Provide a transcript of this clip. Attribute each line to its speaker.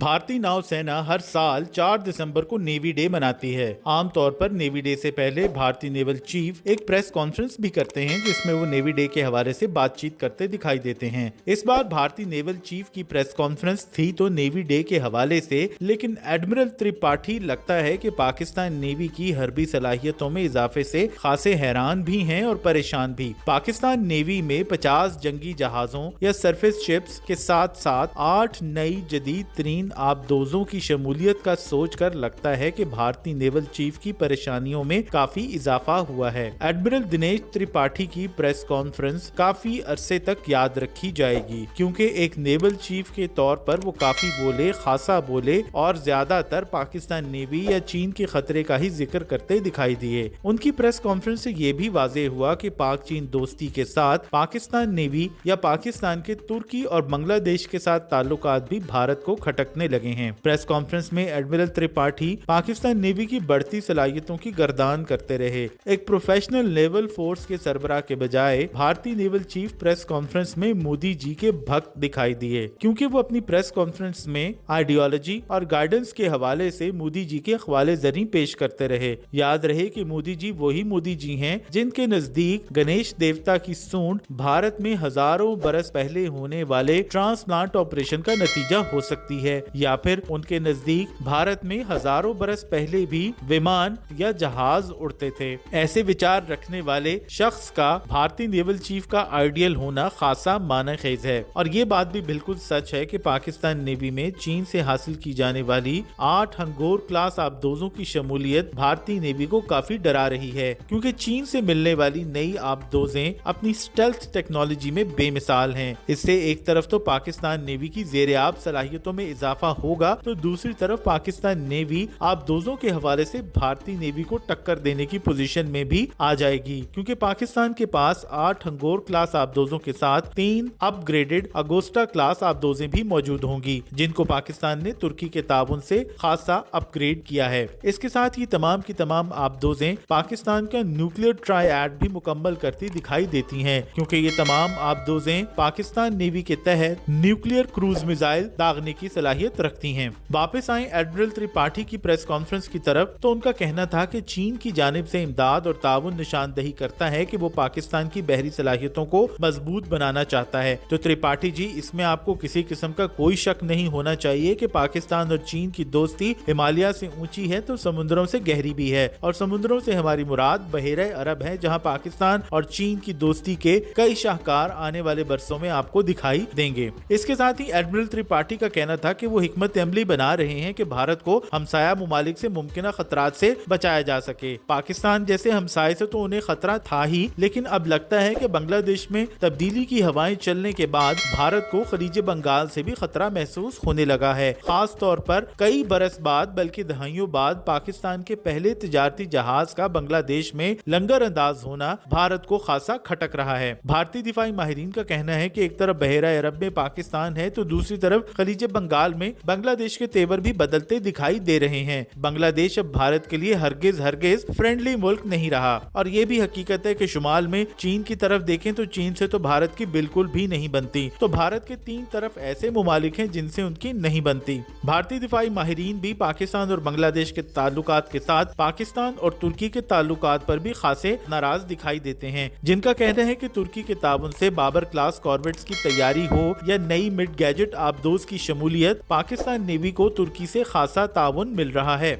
Speaker 1: भारतीय नौसेना हर साल 4 दिसंबर को नेवी डे मनाती है। आमतौर पर नेवी डे से पहले भारतीय नेवल चीफ एक प्रेस कॉन्फ्रेंस भी करते हैं, जिसमें वो नेवी डे के हवाले से बातचीत करते दिखाई देते हैं। इस बार भारतीय नेवल चीफ की प्रेस कॉन्फ्रेंस थी तो नेवी डे के हवाले से, लेकिन एडमिरल त्रिपाठी लगता है कि पाकिस्तान नेवी की हरबी सलाहियतों में इजाफे से खासे हैरान भी हैं और परेशान भी। पाकिस्तान नेवी में 50 जंगी जहाजों या सरफेस शिप्स के साथ साथ 8 नई जदीद तरीन आबदोजों की शमूलियत का सोचकर लगता है कि भारतीय नेवल चीफ की परेशानियों में काफी इजाफा हुआ है। एडमिरल दिनेश त्रिपाठी की प्रेस कॉन्फ्रेंस काफी अरसे तक याद रखी जाएगी, क्योंकि एक नेवल चीफ के तौर पर वो काफी बोले, खासा बोले और ज्यादातर पाकिस्तान नेवी या चीन के खतरे का ही जिक्र करते दिखाई दिए। उनकी प्रेस कॉन्फ्रेंस से ये भी वाज़ेह हुआ कि पाक चीन दोस्ती के साथ पाकिस्तान नेवी या पाकिस्तान के तुर्की और बांग्लादेश के साथ ताल्लुकात भी भारत को खटकने लगे हैं। प्रेस कॉन्फ्रेंस में एडमिरल त्रिपाठी पाकिस्तान नेवी की बढ़ती सलाहियतों की गर्दान करते रहे। एक प्रोफेशनल नेवल फोर्स के सरबराह के बजाय भारतीय नेवल चीफ प्रेस कॉन्फ्रेंस में मोदी जी के भक्त दिखाई दिए, क्योंकि वो अपनी प्रेस कॉन्फ्रेंस में आइडियोलॉजी और गाइडेंस के हवाले से मोदी जी के हवाले जरी पेश करते रहे। याद रहे कि मोदी जी वही मोदी जी हैं जिनके नजदीक गणेश देवता की सूंड भारत में हजारों बरस पहले होने वाले ट्रांसप्लांट ऑपरेशन का नतीजा हो सकती है, या फिर उनके नजदीक भारत में हजारों बरस पहले भी विमान या जहाज उड़ते थे। ऐसे विचार रखने वाले शख्स का भारतीय नेवल चीफ का आइडियल होना खासा मानखेज है। और ये बात भी बिल्कुल सच है कि पाकिस्तान नेवी में चीन से हासिल की जाने वाली 8 हंगोर क्लास आबदोजों की शमूलियत भारतीय नेवी को काफी डरा रही है, क्योंकि चीन से मिलने वाली नई आबदोजें अपनी स्टेल्थ टेक्नोलॉजी में बेमिसाल हैं। इससे एक तरफ तो पाकिस्तान नेवी की ज़ेर-ए-आब सलाहियतों में इजाफा होगा, तो दूसरी तरफ पाकिस्तान नेवी आबदोजों के हवाले से भारतीय नेवी को टक्कर देने की पोजीशन में भी आ जाएगी, क्योंकि पाकिस्तान के पास 8 हंगोर क्लास आबदोजों के साथ 3 अपग्रेडेड अगोस्टा क्लास आबदोजें भी मौजूद होंगी, जिनको पाकिस्तान ने तुर्की के ताउन से खासा अपग्रेड किया है। इसके साथ ही तमाम की तमाम आबदोजें पाकिस्तान का न्यूक्लियर ट्रायड भी मुकम्मल करती दिखाई देती हैं, क्योंकि ये तमाम आबदोजें पाकिस्तान नेवी के तहत न्यूक्लियर क्रूज मिसाइल दागने की सलाहियत रखती हैं। वापस आए एडमिरल त्रिपाठी की प्रेस कॉन्फ्रेंस की तरफ, तो उनका कहना था कि चीन की जानिब से इमदाद और ताउन निशानदही करता है कि वो पाकिस्तान की बहरी सलाहियतों को मजबूत बनाना चाहता है। तो त्रिपाठी जी, इसमें आपको किसी किस्म का कोई शक नहीं होना चाहिए कि पाकिस्तान और चीन की दोस्ती हिमालय से ऊंची है तो समुद्रों से गहरी भी है, और समुद्रों से हमारी मुराद बहेरा अरब है, जहां पाकिस्तान और चीन की दोस्ती के कई शाहकार आने वाले बरसों में आपको दिखाई देंगे। इसके साथ ही एडमिरल त्रिपाठी का कहना था कि वो हिकमत अमली बना रहे हैं कि भारत को हमसाया मुमालिक से मुमकिन खतरात से बचाया जा सके। पाकिस्तान जैसे हमसाये से तो उन्हें खतरा था ही, लेकिन अब लगता है कि बांग्लादेश में तब्दीली की हवाएं चलने के बाद भारत को खलीज बंगाल से भी खतरा महसूस होने लगा है। खास तौर पर कई बरस बाद, बल्कि दहाइयों बाद, पाकिस्तान के पहले तिजारती जहाज का बांग्लादेश में लंगर अंदाज होना भारत को खासा खटक रहा है। भारतीय दिफाई माहिरीन का कहना है कि एक तरफ बहेरा अरब में पाकिस्तान है तो दूसरी तरफ खलीज बंगाल में बांग्लादेश के तेवर भी बदलते दिखाई दे रहे हैं। बांग्लादेश अब भारत के लिए हरगिज फ्रेंडली मुल्क नहीं रहा, और ये भी हकीकत है कि शुमाल में चीन की तरफ देखें तो चीन से तो भारत की बिल्कुल भी नहीं बनती, तो भारत के 3 तरफ ऐसे मुमालिक हैं जिनसे उनकी नहीं बनती। भारतीय दिफाई माहिरीन भी पाकिस्तान और बांग्लादेश के ताल्लुकात के साथ पाकिस्तान और तुर्की के ताल्लुकात पर भी खासे नाराज दिखाई देते हैं, जिनका कहना है कि तुर्की के ताउन से बाबर क्लास कॉर्वेट्स की तैयारी हो या नई मिड गैजेट आबदोज की शमूलियत, पाकिस्तान नेवी को तुर्की से खासा ताउन मिल रहा है।